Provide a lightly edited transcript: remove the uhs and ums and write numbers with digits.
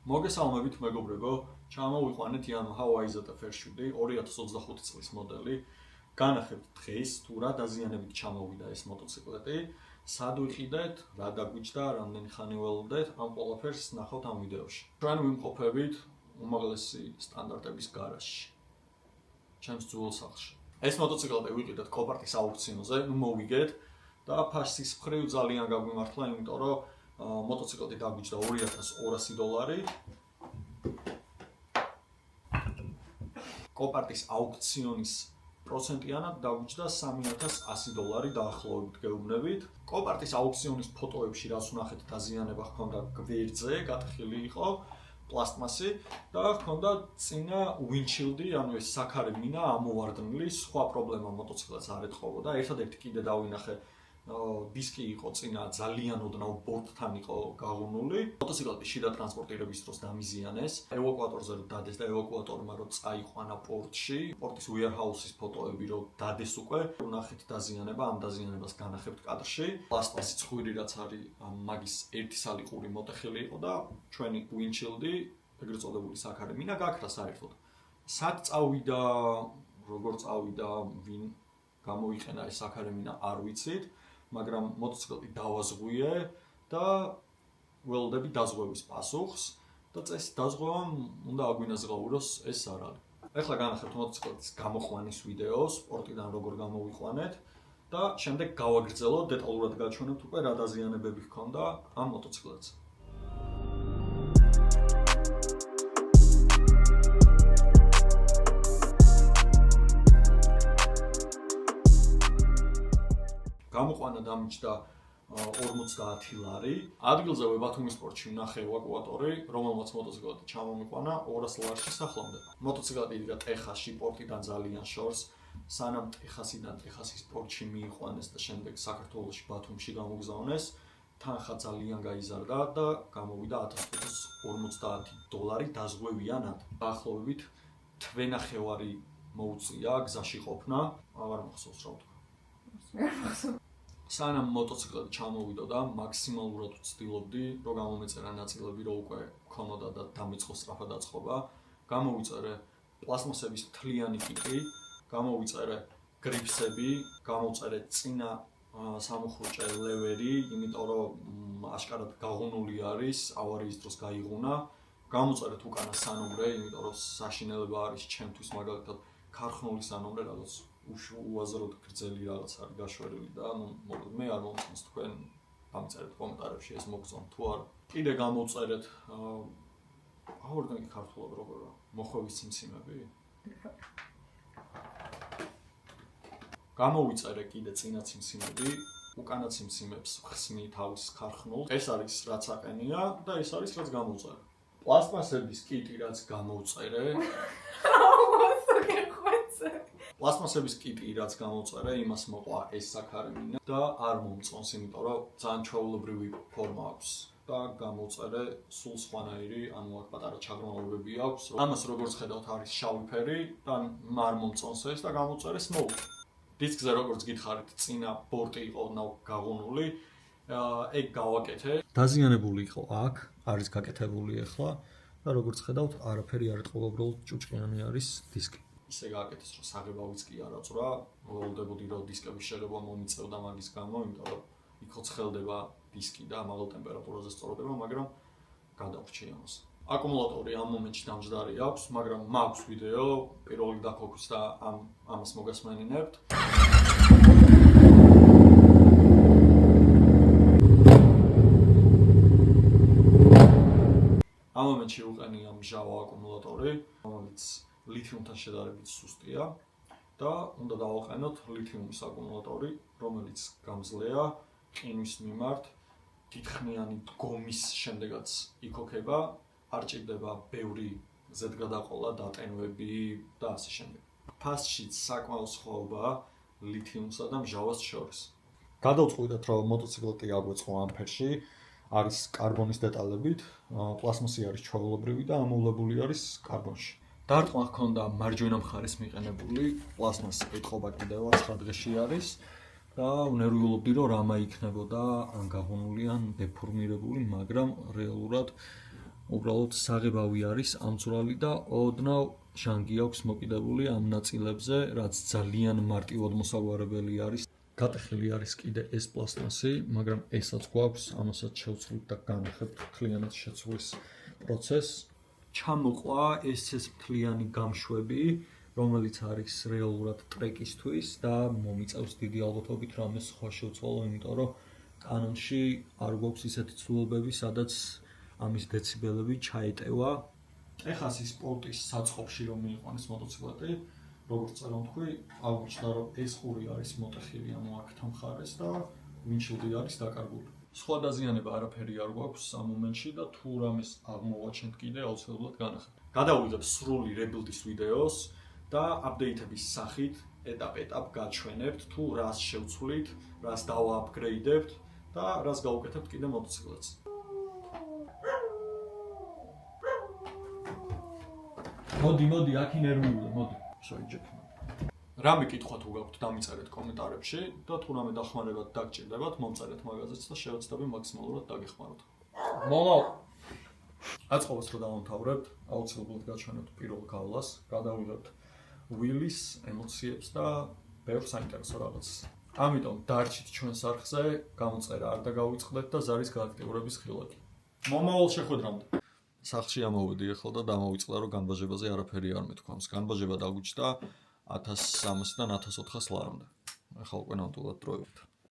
მოგესალმებით მეგობრებო, ჩამოვიყვანეთ Yamaha YZF-7 2025 წლის მოდელი. განახებთ დღეს თუ რა დაზიანებით ჩამოვიდა ეს მოტოციკლეტი, სად ვიყიდეთ, რა დაგვიჯდა, რამდენი ხანი ველოდეთ, ამ ყველაფერს ნახავთ ამ ვიდეოში. ჩვენ ვიმყოფებით უმაღლესი სტანდარტების გარაჟში. ჩემს ძველ სახლში. ეს მოტოციკლეტი ვიყიდეთ კოპარტის აუქციონზე, მოვიგეთ და ფასის მხრივ ძალიან გაგვიმართლა, იმიტომ რომ მოტოციკლეტი დაგვიჯდა $2200. კოპარტის აუქციონის პროცენტიანად დაგვიჯდა $3100 დაახლოებით გეუბნებით. კოპარტის აუქციონის ფოტოებში რაც ვნახეთ დაზიანება ჰქონდა გვერდზე, გატეხილი იყო პლასტმასი და ჰქონდა წინა ვინჩილდი, ანუ ეს საქარე მინა ამოვარდნილი, სხვა პრობლემა მოტოციკლეტს არ ეთხოვოდა. ერთადერთი კიდე დავინახე დისკი იყო წინა ძალიან ოდნავ ბორტთან იყო გაღუნული. მოტოციკლეტის შიდა ტრანსპორტირების დროს დამიზიანეს. ევაკუატორზე რომ დადეს და ევაკუატორმა რომ წაიყვანა პორტში, პორტის warehouse-ის ფოტოები რომ დადეს უკვე, ვნახეთ დაზიანება, ამ დაზიანებას განახებთ კადრში. პლასტმასი ცხვირი რაც არის, მაგის ერთი სალიყური მოტეხილი იყო და ჩვენი ვინჩილდი, ეგრეთ წოდებული საქარე მინა გაქრა საერთოდ. სად წავიდა, როგორ წავიდა, ვინ გამოიყენა ეს საქარე მინა არ ვიცით. მაგრამ მოტოციკლეტი დავაზღვიე და ველოდები დაზღვევის პასუხს და წესით დაზღვევამ უნდა აგვინაზღაუროს ეს არ არის. ეხლა განახებთ მოტოციკლეტის გამოყვანის ვიდეოს, პორტიდან როგორ გამოვიყვანეთ და შემდეგ გავაგრძელოთ, დეტალურად გაჩვენებთ უკვე რა დაზიანებები ჰქონდა ამ მოტოციკლეტზე. გამოყვანა დამიჯდა 50 ლარი. ადგილზე ვებათუმის პორტში ვნახე ევაკუატორი, რომელმაც მოტოციკლეტი ჩამომიყვანა 200 ლარში სახლამდე. მოტოციკლეტი იდგა ტეხასში, პორტიდან ძალიან შორს, სანამ ტეხასიდან ტეხასის პორტში მიიყვანეს და შემდეგ საქართველოში ბათუმში გამოგზავნეს, თანხა ძალიან გაიზარდა და გამოვიდა $1550 დაზღვევიანად. დაახლოებით თვენახევარი მოუწია გზაში ყოფნა, აღარ მახსოვს რა ვთქვა. სანამ მოტოციკლეტი ჩამოვიდოდა, მაქსიმალურად ვცდილობდი, რომ გამომეწერა ნაწილები, რომ უკვე ქონოდა და დამიწყო სწრაფად აწყობა. გამოვიწერე პლასტმასების მთლიანი კიტი, გამოვიწერე გრიფსები, გამოვწერე წინა სამუხრუჭე ლევერი, იმიტომ რომ აშკარად გაღუნული არის, ავარიის დროს გაიღუნა. გამოწერეთ უკანა სანომრე, იმიტომ რომ საშინელება არის ჩემთვის მაგალითად ქარხნული სანომრე, რაღაც უაზროდ გრძელი რაღაც არის გაშვერილი და მოკლედ მე არ მომწონს თქვენ დამწერეთ კომენტარებში ეს მოგწონთ თუ არა. კიდე გამოვწერეთ აღორგანიკ ქართულად როგორია მოხვევის ციმციმები. გამოვიწერე კიდე წინა ციმციმები, უკანა ციმციმებს ხსნი თავის ქარხნულ. ეს არის რაც აყენია და ეს არის რაც გამოვწერე. პლასტმასების კიტი რაც გამოვწერე. პლასტმასების კიტი რაც გამოვწერე, იმას მოყვა ეს საქარე მინა და არ მომწონს, იმიტომ რომ ძალიან ჩვეულებრივი ფორმა აქვს და გამოვწერე სულ სხვანაირი, ანუ აქ პატარა ჩაღრმავებები აქვს. ამას როგორც ხედავთ არის შავი ფერი და არ მომწონს ეს და გამოვწერე smoke. დისკზე როგორც გითხარით, წინა ბორტი იყო ოდნავ გაღუნული, ეგ გავაკეთე. დაზიანებული იყო აქ, არის გაკეთებული ახლა და როგორც ხედავთ, არაფერი არ ეთყობა, უბრალოდ ჭუჭყიანი არის დისკი. ისე გააკეთეს, რომ საღებავიც კი არ აწვრა, ველოდებოდი რომ დისკების შეღება მომიწევდა მაგის გამო, იმიტომ რომ იქ ცხელდება დისკი და მაღალ ტემპერატურაზე სწორდება, მაგრამ გადავრჩი ამას. აკუმულატორი ამ მომენტში დამჯდარი აქვს, მაგრამ მაქვს ვიდეო, პირველი დაქოქვის და ამას მოგასმენინებთ. ამ მომენტში უყენია მჟავა აკუმულატორი, რომელიც ლითიუმთან შედარებით სუსტია და უნდა დავაყენოთ ლითიუმის აკუმულატორი, რომელიც გამძლეა ყინვის მიმართ, დიდხნიანი დგომის შემდეგაც იქოქება, არ ჭირდება ბევრი ზედგადაყოლა, დატენვები და ასე შემდეგ. ფასშიც საკმაოდ სხვაობაა ლითიუმსა და მჟავას შორის. გადავწყვიტეთ, რომ მოტოციკლეტი აგვეწყო ამ ფერში, არის კარბონის დეტალებით, პლასმასი არის ჩვეულებრივი და ამოვლებული არის კარბონში. დარტყმა ჰქონდა მარჯვენა მხარეს მიყენებული, პლასმასი ეთყობა კიდევ 9 დღეში არის და ვნერვიულობდი რომ რამა იქნებოდა ან გაღუნული ან დეფორმირებული, მაგრამ რეალურად უბრალოდ საღებავი არის ამცურალი და ოდნავ ჟანგი აქვს მოკიდებული ამ ნაწილებზე, რაც ძალიან მარტივად მოსაგვარებელი არის. გატეხილი არის კიდე ეს პლასტმასი, მაგრამ ესაც გვაქვს, ამასაც შევცვლით და განახებთ მთლიანად შეცვლის პროცესს. ჩამოყვა ეს მთლიანი გამშვები, რომელიც არის რეალურად ტრეკისთვის და მომიწევს დიდი ალბათობით რამე სხვა შევცვალო, იმიტომ რომ კანონში არ გვაქვს ისეთი ცვლილებები, სადაც ამის დეციბელები ჩაეტევა. ეხლა ის სპორტის საწყობში რომ მიიყვანეს მოტოციკლეტი, როგორც წერან თქვი, აღმოჩნდა რომ ეს ყური არის მოტეხილი ამ აქთან მხარეს და ვინჩილდი არის დაკარგული. სხვა დაზიანება არაფერი არ გვაქვს ამ მომენტში და თუ რამეს აღმოვაჩენთ კიდე აუცილებლად განახებთ. გადავიღებ სრული rebuild-ის ვიდეოს და აპდეიტების სახით ეტაპ-ეტაპ გაჩვენებთ თუ რას შევცვლით, რას დავააპგრეიდებთ და რას გავუკეთებთ კიდე მოტოციკლეთს. მოდი, აქ ინერვიულე, მოდი. შოიჯექ. რამე კითხვა თუ გაქვთ, დამიწერეთ კომენტარებში და თუ რამე დახმარებათ დაგჭირდებათ, მომწერეთ მაგაზეც და შევეცდები მაქსიმალურად დაგეხმაროთ. მომავალ აწყობას რო დავამთავრებთ, აუცილებლად გაჩვენებთ პირველ გავლას, გადავიღებთ ვილის ემოციებს და ბევრ საინტერესო რაღაცას. ამიტომ დარჩით ჩვენს არხზე, გამოწერა არ დაგავიწყდეთ და ზარის გააქტიურების ხილვად. მომავალ შეხვედრამდე. სახლში ამოვედი ახლა და დამოვიწყდა რომ განბაჟებაზე არაფერი არ მეთქვამს. განბაჟება დაგვიჩნდა 1300-დან 1400 ლარამდე. ახლა უკვე ნამდვილად დროებით.